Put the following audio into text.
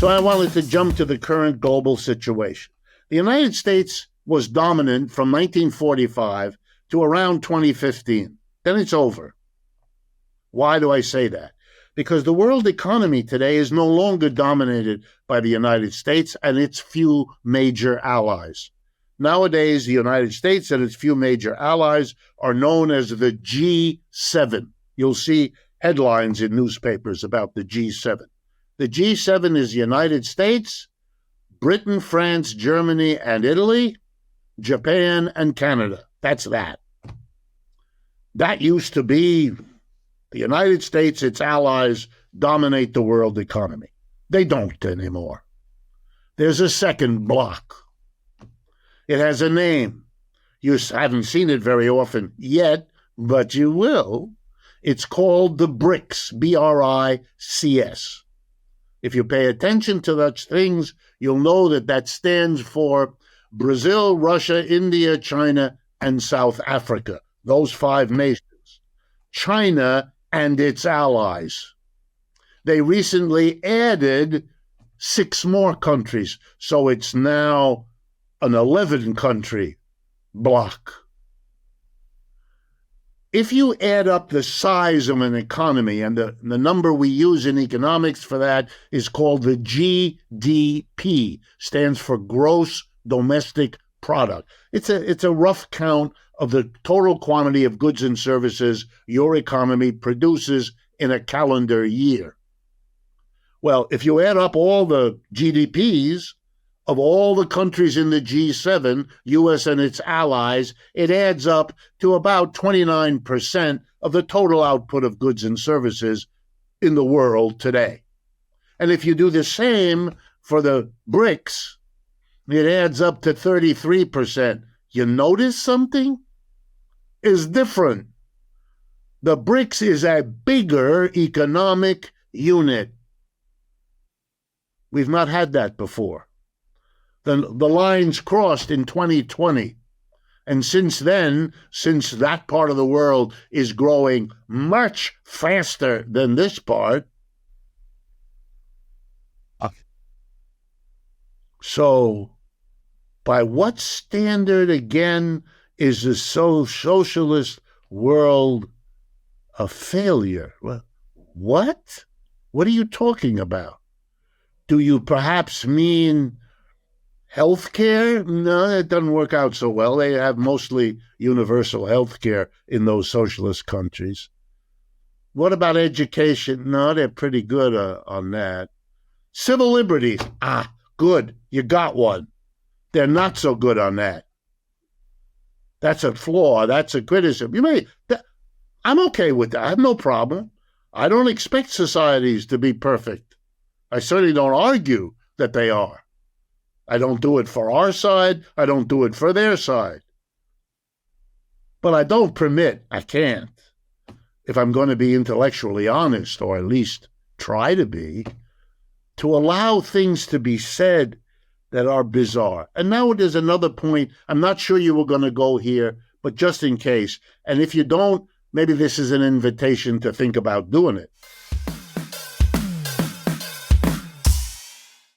So I wanted to jump to the current global situation. The United States was dominant from 1945 to around 2015. Then it's over. Why do I say that? Because the world economy today is no longer dominated by the United States and its few major allies. Nowadays, the United States and its few major allies are known as the G7. You'll see headlines in newspapers about the G7. The G7 is the United States, Britain, France, Germany, and Italy, Japan, and Canada. That's that. That used to be the United States, its allies, dominate the world economy. They don't anymore. There's a second bloc. It has a name. You haven't seen it very often yet, but you will. It's called the BRICS, B-R-I-C-S. If you pay attention to such things, you'll know that that stands for Brazil, Russia, India, China, and South Africa. Those 5 nations. China and its allies. They recently added 6 more countries, so it's now an 11-country bloc. If you add up the size of an economy, and the number we use in economics for that is called the GDP, stands for Gross Domestic Product. It's a rough count of the total quantity of goods and services your economy produces in a calendar year. Well, if you add up all the GDPs of all the countries in the G7, U.S. and its allies, it adds up to about 29% of the total output of goods and services in the world today. And if you do the same for the BRICS, it adds up to 33%. You notice something? Is different. The BRICS is a bigger economic unit. We've not had that before. The lines crossed in 2020. And since then, since that part of the world is growing much faster than this part, so by what standard, again, is the socialist world a failure? What? What are you talking about? Do you perhaps mean health care? No, it doesn't work out so well. They have mostly universal health care in those socialist countries. What about education? No, they're pretty good on that. Civil liberties. Good. You got one. They're not so good on that. That's a flaw. That's a criticism. I'm okay with that. I have no problem. I don't expect societies to be perfect. I certainly don't argue that they are. I don't do it for our side. I don't do it for their side. But I don't permit, I can't, if I'm going to be intellectually honest, or at least try to be, to allow things to be said that are bizarre. And now there's another point. I'm not sure you were going to go here, but just in case. And if you don't, maybe this is an invitation to think about doing it.